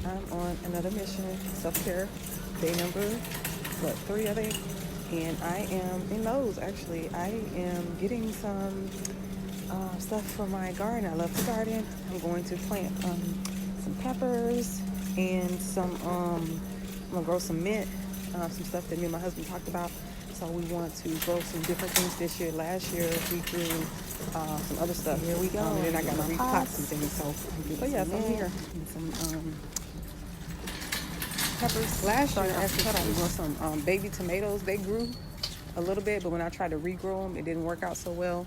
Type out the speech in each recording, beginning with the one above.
guys, I'm on another mission, self-care, day number, 3 I think, and I am in Lowe's actually. I am getting some stuff for my garden. I love to garden. I'm going to plant some peppers and some, I'm going to grow some mint, some stuff that me and my husband talked about. So we want to grow some different things this year. Last year we grew some other stuff. Here we go. And then I got to repot some things. So yes, I'm here. And some peppers. Last year I actually grew some baby tomatoes. They grew a little bit, but when I tried to regrow them, it didn't work out so well.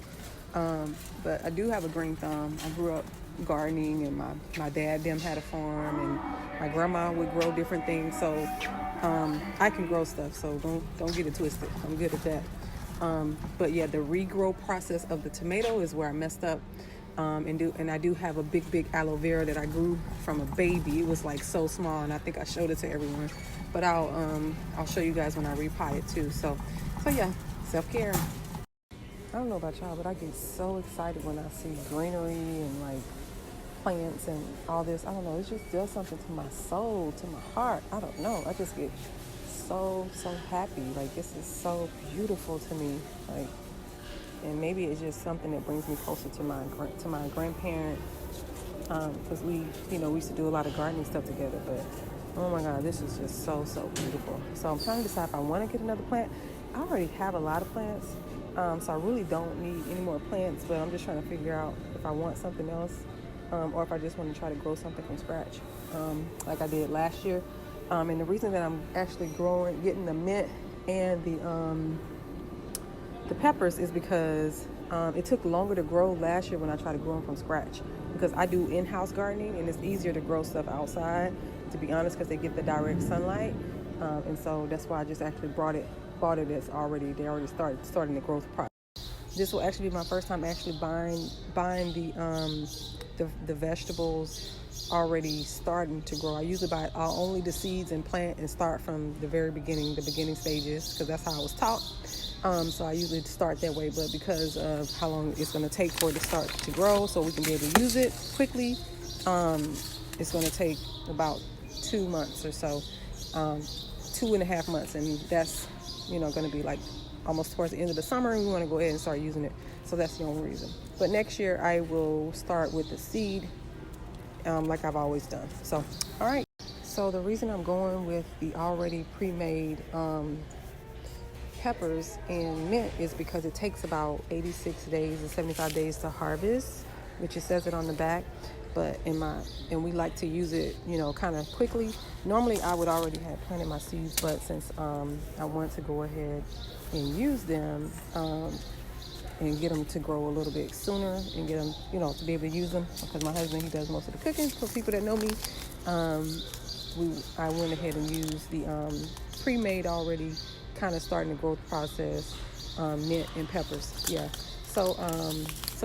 But I do have a green thumb. I grew up gardening, and my dad them had a farm, and my grandma would grow different things. So I can grow stuff. So don't get it twisted. I'm good at that. But yeah, the regrow process of the tomato is where I messed up. And I do have a big aloe vera that I grew from a baby. It was like so small, and I think I showed it to everyone. But I'll show you guys when I repot it too. So yeah, self-care. I don't know about y'all, but I get so excited when I see greenery and like plants and all this. I don't know, it just does something to my soul, to my heart. I don't know. I just get so happy. Like, this is so beautiful to me. Like, and maybe it's just something that brings me closer to my grandparent. Because we used to do a lot of gardening stuff together. But oh my God, this is just so beautiful. So I'm trying to decide if I want to get another plant. I already have a lot of plants. So I really don't need any more plants, but I'm just trying to figure out if I want something else, or if I just want to try to grow something from scratch, like I did last year. And the reason that I'm actually getting the mint and the peppers is because it took longer to grow last year when I tried to grow them from scratch, because I do in-house gardening, and it's easier to grow stuff outside, to be honest, because they get the direct sunlight. And so that's why I just actually bought it that's already starting the growth process. This will actually be my first time actually buying the vegetables already starting to grow. I usually buy only the seeds and plant and start from the very beginning, the beginning stages, because that's how I was taught. So I usually start that way, but because of how long it's going to take for it to start to grow so we can be able to use it quickly, it's going to take about 2 months or so, 2.5 months, and that's going to be like almost towards the end of the summer, and we want to go ahead and start using it. So that's the only reason. But next year I will start with the seed, like I've always done. So all right, so the reason I'm going with the already pre-made peppers and mint is because it takes about 86 days or 75 days to harvest, which it says it on the back. But and we like to use it, kind of quickly. Normally I would already have planted my seeds, but since I want to go ahead and use them and get them to grow a little bit sooner and get them, to be able to use them, because my husband, he does most of the cooking. For people that know me, I went ahead and used the pre-made already, kind of starting the growth process, mint and peppers. Yeah. So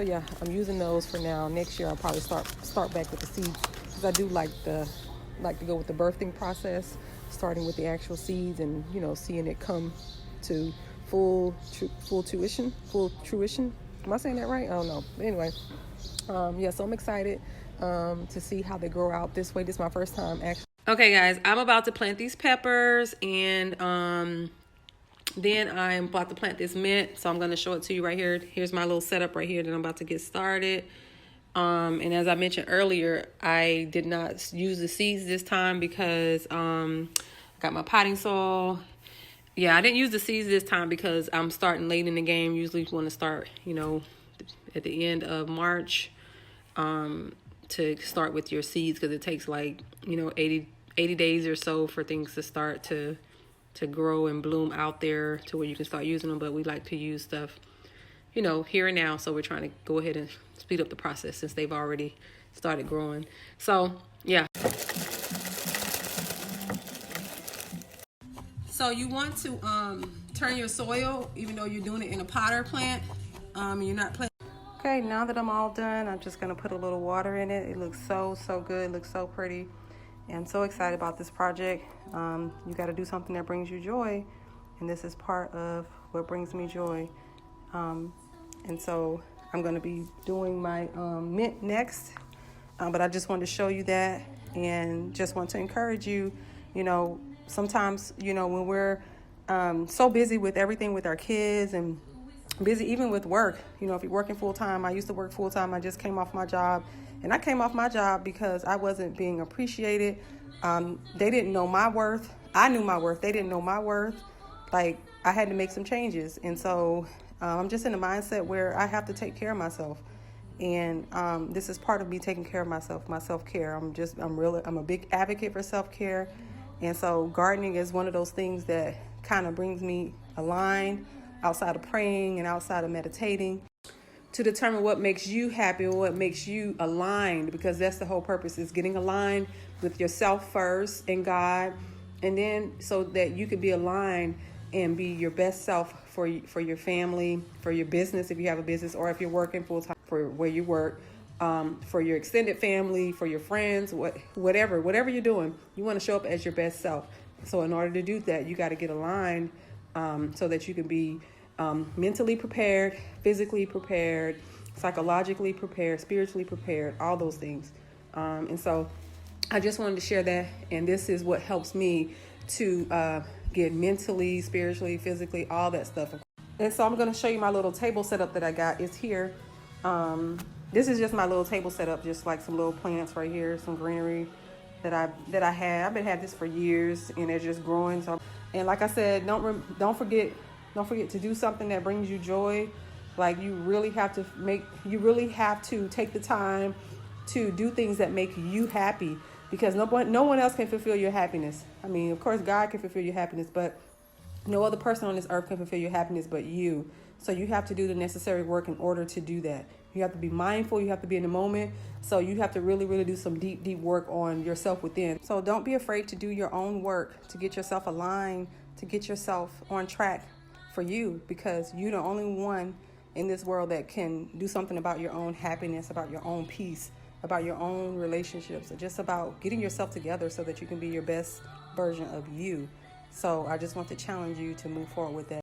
yeah, I'm using those for now. Next year I'll probably start back with the seeds, because I do like to go with the birthing process, starting with the actual seeds and seeing it come to full fruition. Am I saying that right? I don't know. But anyway, yeah. So I'm excited to see how they grow out this way. This is my first time actually. Okay, guys, I'm about to plant these peppers, and then I'm about to plant this mint, so I'm going to show it to you right here. Here's my little setup right here that I'm about to get started. And as I mentioned earlier, I did not use the seeds this time because I got my potting soil. Yeah, I didn't use the seeds this time because I'm starting late in the game. Usually you want to start, at the end of March to start with your seeds, because it takes like, 80 days or so for things to start to grow and bloom out there to where you can start using them. But we like to use stuff, here and now. So we're trying to go ahead and speed up the process since they've already started growing. So yeah. So you want to turn your soil, even though you're doing it in a pot or plant, you're not planting. Okay, now that I'm all done, I'm just gonna put a little water in it. It looks so good. It looks so pretty. And I'm so excited about this project. You got to do something that brings you joy, and this is part of what brings me joy. And so I'm going to be doing my mint next, but I just wanted to show you that And just want to encourage you, sometimes, when we're so busy with everything with our kids and busy even with work, if you're working full time, I used to work full time. I just came off my job, and I came off my job because I wasn't being appreciated. They didn't know my worth. I knew my worth. They didn't know my worth. Like, I had to make some changes. And so I'm just in a mindset where I have to take care of myself. And this is part of me taking care of myself, my self-care. I'm a big advocate for self-care. And so gardening is one of those things that kind of brings me aligned outside of praying and outside of meditating to determine what makes you happy or what makes you aligned, because that's the whole purpose, is getting aligned with yourself first and God, and then so that you can be aligned and be your best self for your family, for your business if you have a business, or if you're working full time for where you work, for your extended family, for your friends, whatever you're doing, you want to show up as your best self. So in order to do that, you got to get aligned so that you can be mentally prepared, physically prepared, psychologically prepared, spiritually prepared, all those things. And so I just wanted to share that. And this is what helps me to get mentally, spiritually, physically, all that stuff. And so I'm going to show you my little table setup that I got. It's here. This is just my little table setup, just like some little plants right here, some greenery that I have. I've been had this for years, and they're just growing. So, and like I said, don't forget to do something that brings you joy. Like, you really have to take the time to do things that make you happy, because no one else can fulfill your happiness. I mean, of course, God can fulfill your happiness, but no other person on this earth can fulfill your happiness but you. So you have to do the necessary work in order to do that. You have to be mindful. You have to be in the moment. So you have to really, really do some deep, deep work on yourself within. So don't be afraid to do your own work, to get yourself aligned, to get yourself on track for you, because you're the only one in this world that can do something about your own happiness, about your own peace, about your own relationships, or just about getting yourself together so that you can be your best version of you. So I just want to challenge you to move forward with that.